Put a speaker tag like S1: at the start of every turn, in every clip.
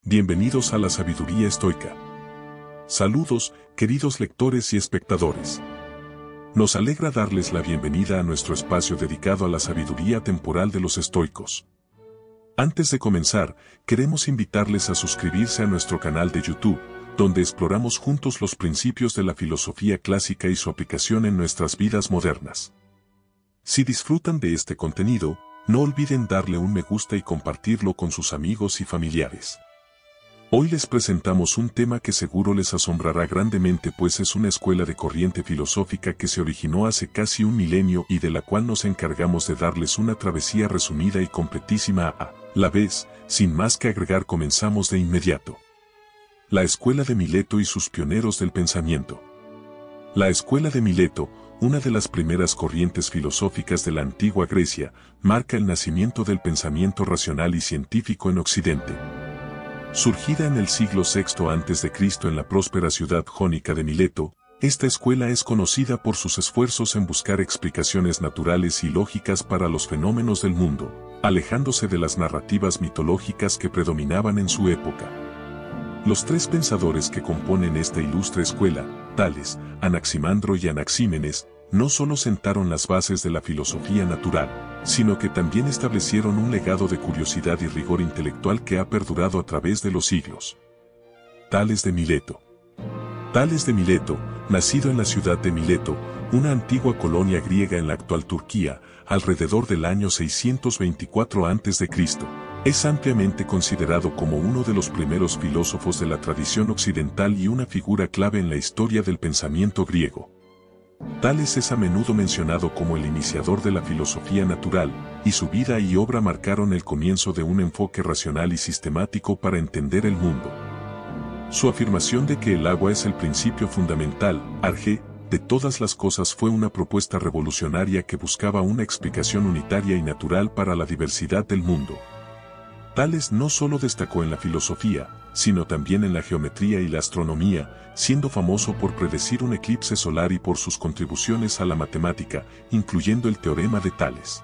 S1: Bienvenidos a la sabiduría estoica. Saludos, queridos lectores y espectadores. Nos alegra darles la bienvenida a nuestro espacio dedicado a la sabiduría temporal de los estoicos. Antes de comenzar, queremos invitarles a suscribirse a nuestro canal de YouTube, donde exploramos juntos los principios de la filosofía clásica y su aplicación en nuestras vidas modernas. Si disfrutan de este contenido, no olviden darle un me gusta y compartirlo con sus amigos y familiares. Hoy les presentamos un tema que seguro les asombrará grandemente, pues es una escuela de corriente filosófica que se originó hace casi un milenio y de la cual nos encargamos de darles una travesía resumida y completísima a la vez. Sin más que agregar, comenzamos de inmediato. La escuela de Mileto y sus pioneros del pensamiento. La escuela de Mileto, una de las primeras corrientes filosóficas de la antigua Grecia, marca el nacimiento del pensamiento racional y científico en Occidente. Surgida en el siglo VI a.C. en la próspera ciudad jónica de Mileto, esta escuela es conocida por sus esfuerzos en buscar explicaciones naturales y lógicas para los fenómenos del mundo, alejándose de las narrativas mitológicas que predominaban en su época. Los tres pensadores que componen esta ilustre escuela, Tales, Anaximandro y Anaxímenes, no solo sentaron las bases de la filosofía natural, sino que también establecieron un legado de curiosidad y rigor intelectual que ha perdurado a través de los siglos. Tales de Mileto. Tales de Mileto, nacido en la ciudad de Mileto, una antigua colonia griega en la actual Turquía, alrededor del año 624 a.C., es ampliamente considerado como uno de los primeros filósofos de la tradición occidental y una figura clave en la historia del pensamiento griego. Tales es a menudo mencionado como el iniciador de la filosofía natural, y su vida y obra marcaron el comienzo de un enfoque racional y sistemático para entender el mundo. Su afirmación de que el agua es el principio fundamental, arjé, de todas las cosas fue una propuesta revolucionaria que buscaba una explicación unitaria y natural para la diversidad del mundo. Tales no solo destacó en la filosofía, sino también en la geometría y la astronomía, siendo famoso por predecir un eclipse solar y por sus contribuciones a la matemática, incluyendo el teorema de Tales.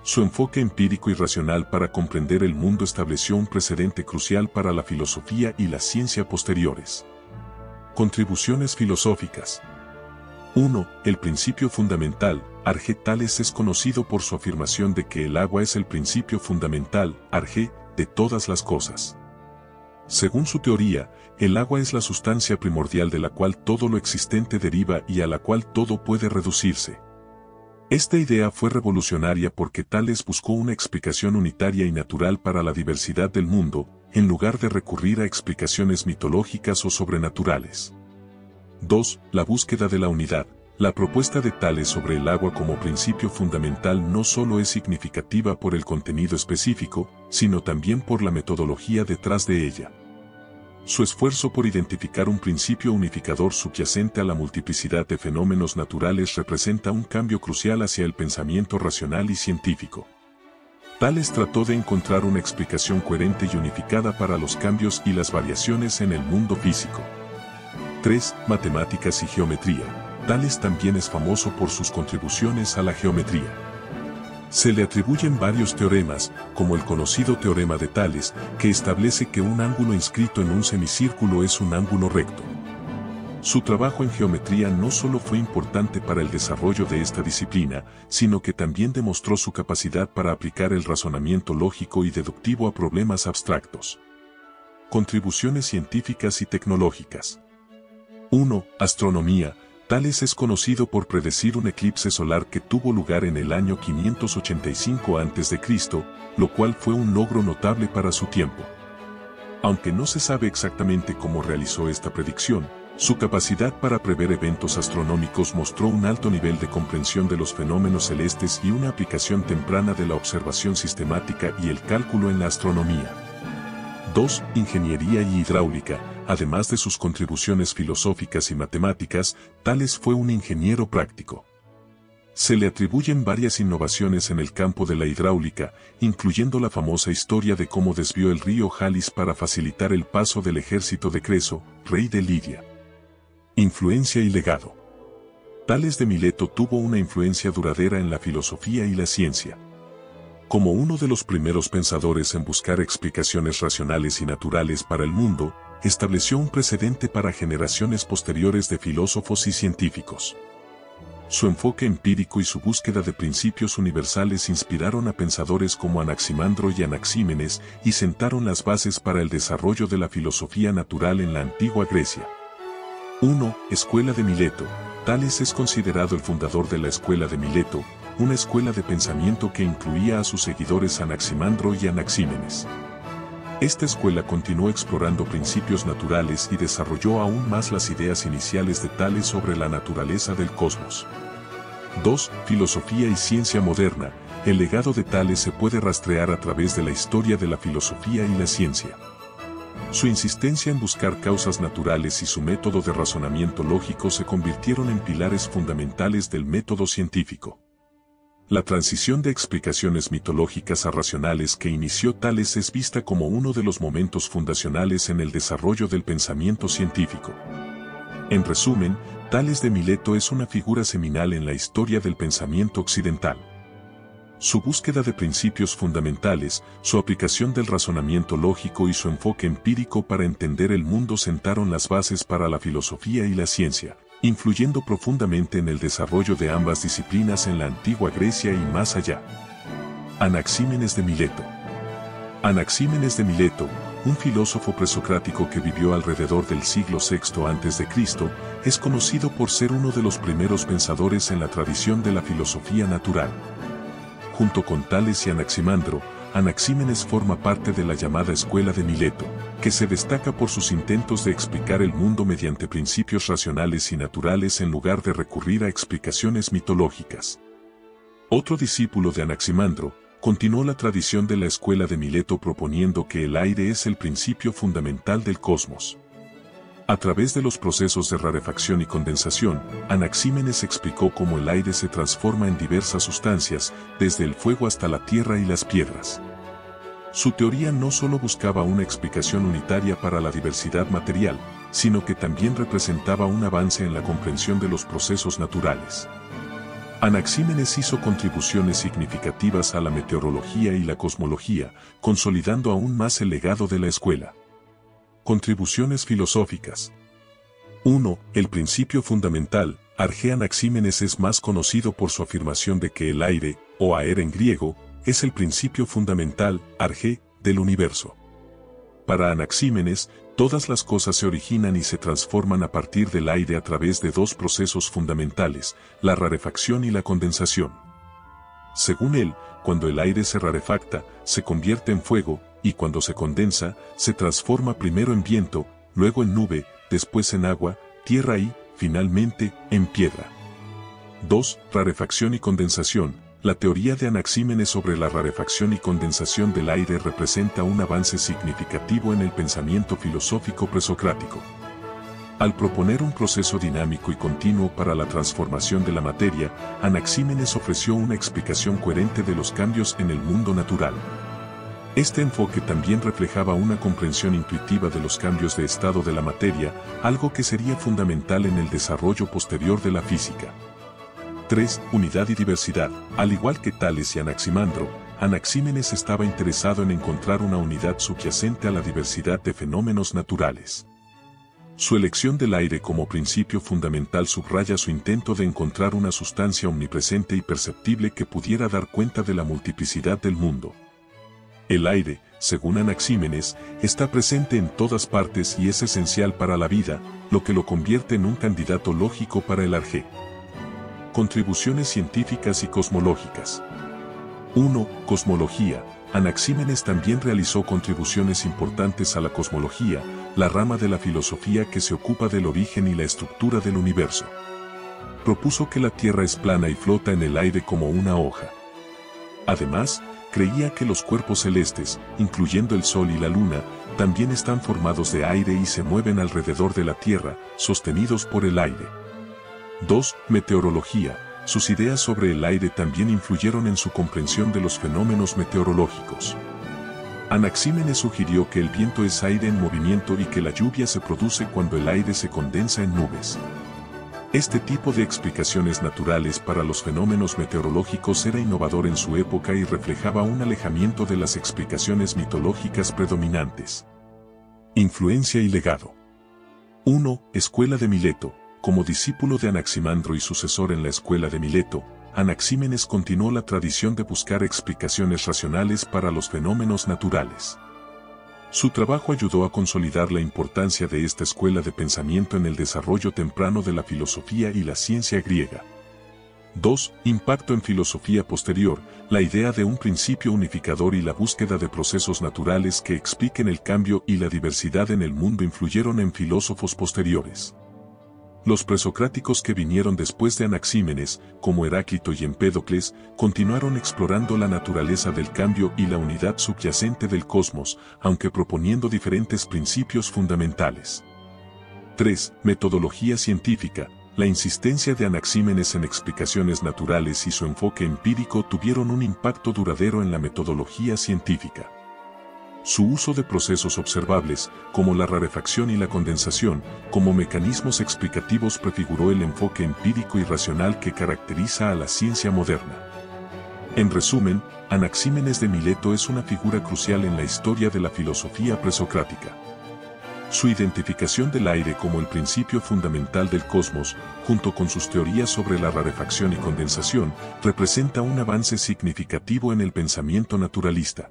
S1: Su enfoque empírico y racional para comprender el mundo estableció un precedente crucial para la filosofía y la ciencia posteriores. Contribuciones filosóficas. 1. El principio fundamental. Arjé. Tales es conocido por su afirmación de que el agua es el principio fundamental, arjé, de todas las cosas. Según su teoría, el agua es la sustancia primordial de la cual todo lo existente deriva y a la cual todo puede reducirse. Esta idea fue revolucionaria porque Tales buscó una explicación unitaria y natural para la diversidad del mundo, en lugar de recurrir a explicaciones mitológicas o sobrenaturales. 2. La búsqueda de la unidad. La propuesta de Tales sobre el agua como principio fundamental no solo es significativa por el contenido específico, sino también por la metodología detrás de ella. Su esfuerzo por identificar un principio unificador subyacente a la multiplicidad de fenómenos naturales representa un cambio crucial hacia el pensamiento racional y científico. Tales trató de encontrar una explicación coherente y unificada para los cambios y las variaciones en el mundo físico. 3. Matemáticas y geometría. Tales también es famoso por sus contribuciones a la geometría. Se le atribuyen varios teoremas, como el conocido teorema de Tales, que establece que un ángulo inscrito en un semicírculo es un ángulo recto. Su trabajo en geometría no solo fue importante para el desarrollo de esta disciplina, sino que también demostró su capacidad para aplicar el razonamiento lógico y deductivo a problemas abstractos. Contribuciones científicas y tecnológicas. 1. Astronomía. Tales es conocido por predecir un eclipse solar que tuvo lugar en el año 585 a.C., lo cual fue un logro notable para su tiempo. Aunque no se sabe exactamente cómo realizó esta predicción, su capacidad para prever eventos astronómicos mostró un alto nivel de comprensión de los fenómenos celestes y una aplicación temprana de la observación sistemática y el cálculo en la astronomía. 2. Ingeniería y hidráulica. Además de sus contribuciones filosóficas y matemáticas, Tales fue un ingeniero práctico. Se le atribuyen varias innovaciones en el campo de la hidráulica, incluyendo la famosa historia de cómo desvió el río Halis para facilitar el paso del ejército de Creso, rey de Lidia. Influencia y legado. Tales de Mileto tuvo una influencia duradera en la filosofía y la ciencia. Como uno de los primeros pensadores en buscar explicaciones racionales y naturales para el mundo, estableció un precedente para generaciones posteriores de filósofos y científicos. Su enfoque empírico y su búsqueda de principios universales inspiraron a pensadores como Anaximandro y Anaxímenes y sentaron las bases para el desarrollo de la filosofía natural en la antigua Grecia. 1. Escuela de Mileto. Tales es considerado el fundador de la Escuela de Mileto, una escuela de pensamiento que incluía a sus seguidores Anaximandro y Anaxímenes. Esta escuela continuó explorando principios naturales y desarrolló aún más las ideas iniciales de Tales sobre la naturaleza del cosmos. 2. Filosofía y ciencia moderna. El legado de Tales se puede rastrear a través de la historia de la filosofía y la ciencia. Su insistencia en buscar causas naturales y su método de razonamiento lógico se convirtieron en pilares fundamentales del método científico. La transición de explicaciones mitológicas a racionales que inició Tales es vista como uno de los momentos fundacionales en el desarrollo del pensamiento científico. En resumen, Tales de Mileto es una figura seminal en la historia del pensamiento occidental. Su búsqueda de principios fundamentales, su aplicación del razonamiento lógico y su enfoque empírico para entender el mundo sentaron las bases para la filosofía y la ciencia, influyendo profundamente en el desarrollo de ambas disciplinas en la antigua Grecia y más allá. Anaxímenes de Mileto. Anaxímenes de Mileto, un filósofo presocrático que vivió alrededor del siglo VI a.C., es conocido por ser uno de los primeros pensadores en la tradición de la filosofía natural. Junto con Tales y Anaximandro, Anaxímenes forma parte de la llamada Escuela de Mileto, que se destaca por sus intentos de explicar el mundo mediante principios racionales y naturales en lugar de recurrir a explicaciones mitológicas. Otro discípulo de Anaximandro, continuó la tradición de la Escuela de Mileto proponiendo que el aire es el principio fundamental del cosmos. A través de los procesos de rarefacción y condensación, Anaxímenes explicó cómo el aire se transforma en diversas sustancias, desde el fuego hasta la tierra y las piedras. Su teoría no solo buscaba una explicación unitaria para la diversidad material, sino que también representaba un avance en la comprensión de los procesos naturales. Anaxímenes hizo contribuciones significativas a la meteorología y la cosmología, consolidando aún más el legado de la escuela. Contribuciones filosóficas. 1. El principio fundamental. Arge Anaxímenes es más conocido por su afirmación de que el aire, o aer en griego, es el principio fundamental, arge, del universo. Para Anaxímenes, todas las cosas se originan y se transforman a partir del aire a través de dos procesos fundamentales, la rarefacción y la condensación. Según él, cuando el aire se rarefacta, se convierte en fuego, y cuando se condensa, se transforma primero en viento, luego en nube, después en agua, tierra y, finalmente, en piedra. 2. Rarefacción y condensación. La teoría de Anaxímenes sobre la rarefacción y condensación del aire representa un avance significativo en el pensamiento filosófico presocrático. Al proponer un proceso dinámico y continuo para la transformación de la materia, Anaxímenes ofreció una explicación coherente de los cambios en el mundo natural. Este enfoque también reflejaba una comprensión intuitiva de los cambios de estado de la materia, algo que sería fundamental en el desarrollo posterior de la física. 3. Unidad y diversidad. Al igual que Tales y Anaximandro, Anaxímenes estaba interesado en encontrar una unidad subyacente a la diversidad de fenómenos naturales. Su elección del aire como principio fundamental subraya su intento de encontrar una sustancia omnipresente y perceptible que pudiera dar cuenta de la multiplicidad del mundo. El aire, según Anaxímenes, está presente en todas partes y es esencial para la vida, lo que lo convierte en un candidato lógico para el arjé. Contribuciones científicas y cosmológicas. 1. Cosmología. Anaxímenes también realizó contribuciones importantes a la cosmología, la rama de la filosofía que se ocupa del origen y la estructura del universo. Propuso que la Tierra es plana y flota en el aire como una hoja. Además, creía que los cuerpos celestes, incluyendo el Sol y la Luna, también están formados de aire y se mueven alrededor de la Tierra, sostenidos por el aire. 2. Meteorología. Sus ideas sobre el aire también influyeron en su comprensión de los fenómenos meteorológicos. Anaxímenes sugirió que el viento es aire en movimiento y que la lluvia se produce cuando el aire se condensa en nubes. Este tipo de explicaciones naturales para los fenómenos meteorológicos era innovador en su época y reflejaba un alejamiento de las explicaciones mitológicas predominantes. Influencia y legado. 1. Escuela de Mileto. Como discípulo de Anaximandro y sucesor en la escuela de Mileto, Anaxímenes continuó la tradición de buscar explicaciones racionales para los fenómenos naturales. Su trabajo ayudó a consolidar la importancia de esta escuela de pensamiento en el desarrollo temprano de la filosofía y la ciencia griega. 2. Impacto en filosofía posterior, la idea de un principio unificador y la búsqueda de procesos naturales que expliquen el cambio y la diversidad en el mundo influyeron en filósofos posteriores. Los presocráticos que vinieron después de Anaxímenes, como Heráclito y Empédocles, continuaron explorando la naturaleza del cambio y la unidad subyacente del cosmos, aunque proponiendo diferentes principios fundamentales. 3. Metodología científica. La insistencia de Anaxímenes en explicaciones naturales y su enfoque empírico tuvieron un impacto duradero en la metodología científica. Su uso de procesos observables, como la rarefacción y la condensación, como mecanismos explicativos prefiguró el enfoque empírico y racional que caracteriza a la ciencia moderna. En resumen, Anaxímenes de Mileto es una figura crucial en la historia de la filosofía presocrática. Su identificación del aire como el principio fundamental del cosmos, junto con sus teorías sobre la rarefacción y condensación, representa un avance significativo en el pensamiento naturalista.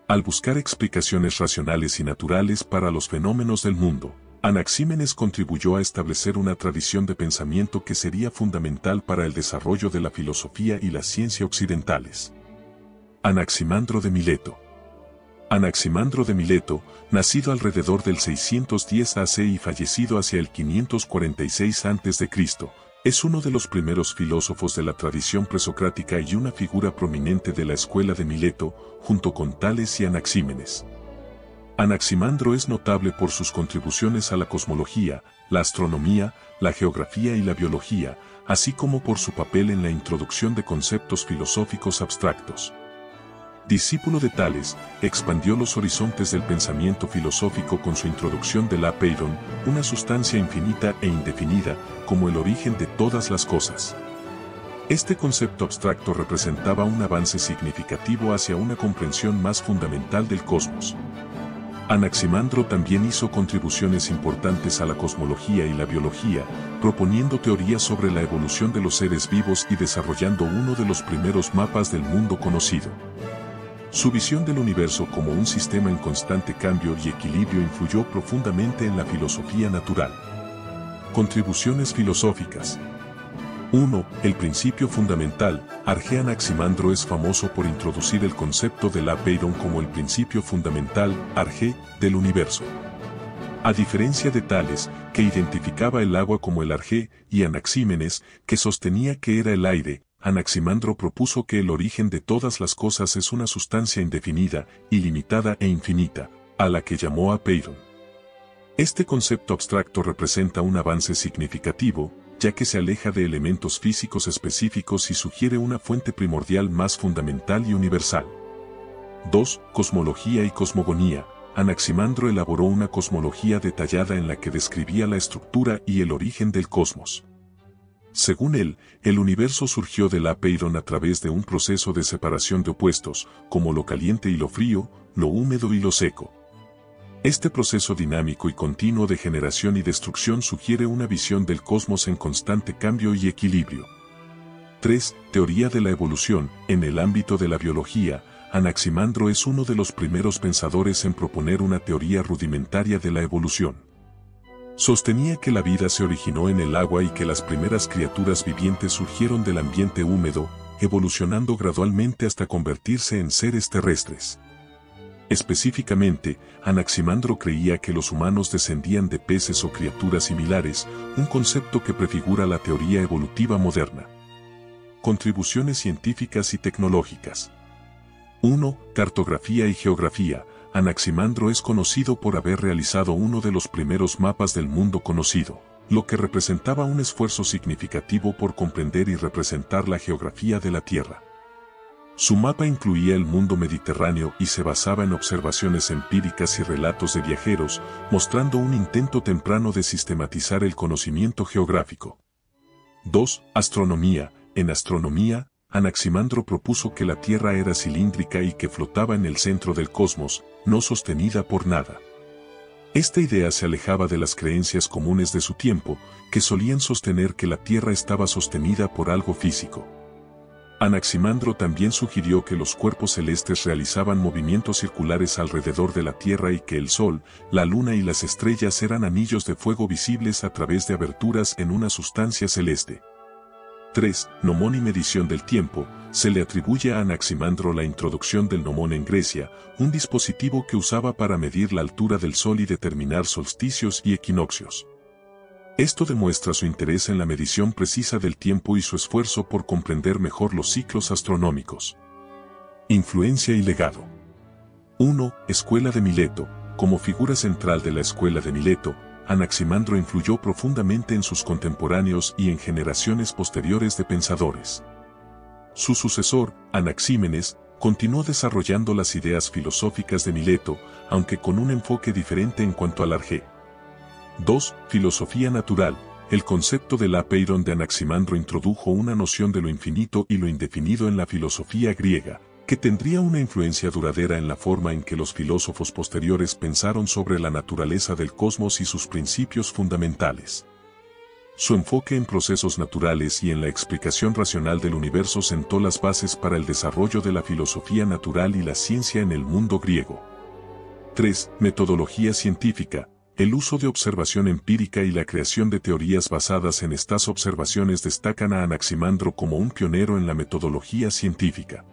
S1: Al buscar explicaciones racionales y naturales para los fenómenos del mundo, Anaxímenes contribuyó a establecer una tradición de pensamiento que sería fundamental para el desarrollo de la filosofía y la ciencia occidentales. Anaximandro de Mileto. Anaximandro de Mileto, nacido alrededor del 610 AC y fallecido hacia el 546 a.C., es uno de los primeros filósofos de la tradición presocrática y una figura prominente de la escuela de Mileto, junto con Tales y Anaxímenes. Anaximandro es notable por sus contribuciones a la cosmología, la astronomía, la geografía y la biología, así como por su papel en la introducción de conceptos filosóficos abstractos. Discípulo de Tales, expandió los horizontes del pensamiento filosófico con su introducción del apeiron, una sustancia infinita e indefinida, como el origen de todas las cosas. Este concepto abstracto representaba un avance significativo hacia una comprensión más fundamental del cosmos. Anaximandro también hizo contribuciones importantes a la cosmología y la biología, proponiendo teorías sobre la evolución de los seres vivos y desarrollando uno de los primeros mapas del mundo conocido. Su visión del universo como un sistema en constante cambio y equilibrio influyó profundamente en la filosofía natural. Contribuciones filosóficas. 1. El principio fundamental. Arge Anaximandro es famoso por introducir el concepto del apeiron como el principio fundamental, arge, del universo. A diferencia de Tales, que identificaba el agua como el arge, y Anaxímenes, que sostenía que era el aire, Anaximandro propuso que el origen de todas las cosas es una sustancia indefinida, ilimitada e infinita, a la que llamó apeiron. Este concepto abstracto representa un avance significativo, ya que se aleja de elementos físicos específicos y sugiere una fuente primordial más fundamental y universal. 2. Cosmología y cosmogonía. Anaximandro elaboró una cosmología detallada en la que describía la estructura y el origen del cosmos. Según él, el universo surgió del apeiron a través de un proceso de separación de opuestos, como lo caliente y lo frío, lo húmedo y lo seco. Este proceso dinámico y continuo de generación y destrucción sugiere una visión del cosmos en constante cambio y equilibrio. 3. Teoría de la evolución. En el ámbito de la biología, Anaximandro es uno de los primeros pensadores en proponer una teoría rudimentaria de la evolución. Sostenía que la vida se originó en el agua y que las primeras criaturas vivientes surgieron del ambiente húmedo, evolucionando gradualmente hasta convertirse en seres terrestres. Específicamente, Anaximandro creía que los humanos descendían de peces o criaturas similares, un concepto que prefigura la teoría evolutiva moderna. Contribuciones científicas y tecnológicas. 1. Cartografía y geografía. Anaximandro es conocido por haber realizado uno de los primeros mapas del mundo conocido, lo que representaba un esfuerzo significativo por comprender y representar la geografía de la Tierra. Su mapa incluía el mundo mediterráneo y se basaba en observaciones empíricas y relatos de viajeros, mostrando un intento temprano de sistematizar el conocimiento geográfico. 2. Astronomía. En astronomía, Anaximandro propuso que la Tierra era cilíndrica y que flotaba en el centro del cosmos, no sostenida por nada. Esta idea se alejaba de las creencias comunes de su tiempo, que solían sostener que la Tierra estaba sostenida por algo físico. Anaximandro también sugirió que los cuerpos celestes realizaban movimientos circulares alrededor de la Tierra y que el Sol, la Luna y las estrellas eran anillos de fuego visibles a través de aberturas en una sustancia celeste. 3. Gnomón y medición del tiempo. Se le atribuye a Anaximandro la introducción del gnomón en Grecia, un dispositivo que usaba para medir la altura del Sol y determinar solsticios y equinoccios. Esto demuestra su interés en la medición precisa del tiempo y su esfuerzo por comprender mejor los ciclos astronómicos. Influencia y legado. 1. Escuela de Mileto. Como figura central de la Escuela de Mileto, Anaximandro influyó profundamente en sus contemporáneos y en generaciones posteriores de pensadores. Su sucesor, Anaxímenes, continuó desarrollando las ideas filosóficas de Mileto, aunque con un enfoque diferente en cuanto al arjé. 2. Filosofía natural. El concepto del apeiron de Anaximandro introdujo una noción de lo infinito y lo indefinido en la filosofía griega, que tendría una influencia duradera en la forma en que los filósofos posteriores pensaron sobre la naturaleza del cosmos y sus principios fundamentales. Su enfoque en procesos naturales y en la explicación racional del universo sentó las bases para el desarrollo de la filosofía natural y la ciencia en el mundo griego. 3. Metodología científica. El uso de observación empírica y la creación de teorías basadas en estas observaciones destacan a Anaximandro como un pionero en la metodología científica.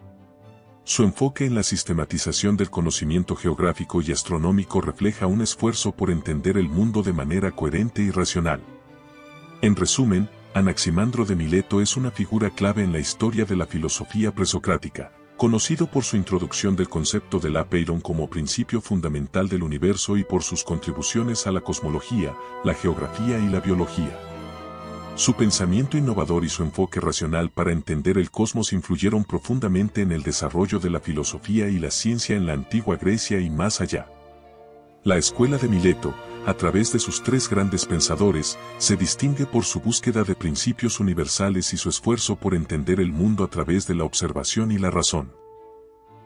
S1: Su enfoque en la sistematización del conocimiento geográfico y astronómico refleja un esfuerzo por entender el mundo de manera coherente y racional. En resumen, Anaximandro de Mileto es una figura clave en la historia de la filosofía presocrática, conocido por su introducción del concepto del apeiron como principio fundamental del universo y por sus contribuciones a la cosmología, la geografía y la biología. Su pensamiento innovador y su enfoque racional para entender el cosmos influyeron profundamente en el desarrollo de la filosofía y la ciencia en la antigua Grecia y más allá. La Escuela de Mileto, a través de sus tres grandes pensadores, se distingue por su búsqueda de principios universales y su esfuerzo por entender el mundo a través de la observación y la razón.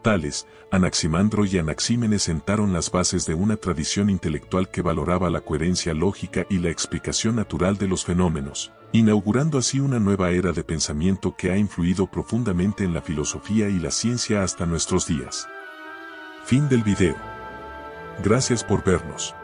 S1: Tales, Anaximandro y Anaxímenes sentaron las bases de una tradición intelectual que valoraba la coherencia lógica y la explicación natural de los fenómenos, inaugurando así una nueva era de pensamiento que ha influido profundamente en la filosofía y la ciencia hasta nuestros días. Fin del video. Gracias por vernos.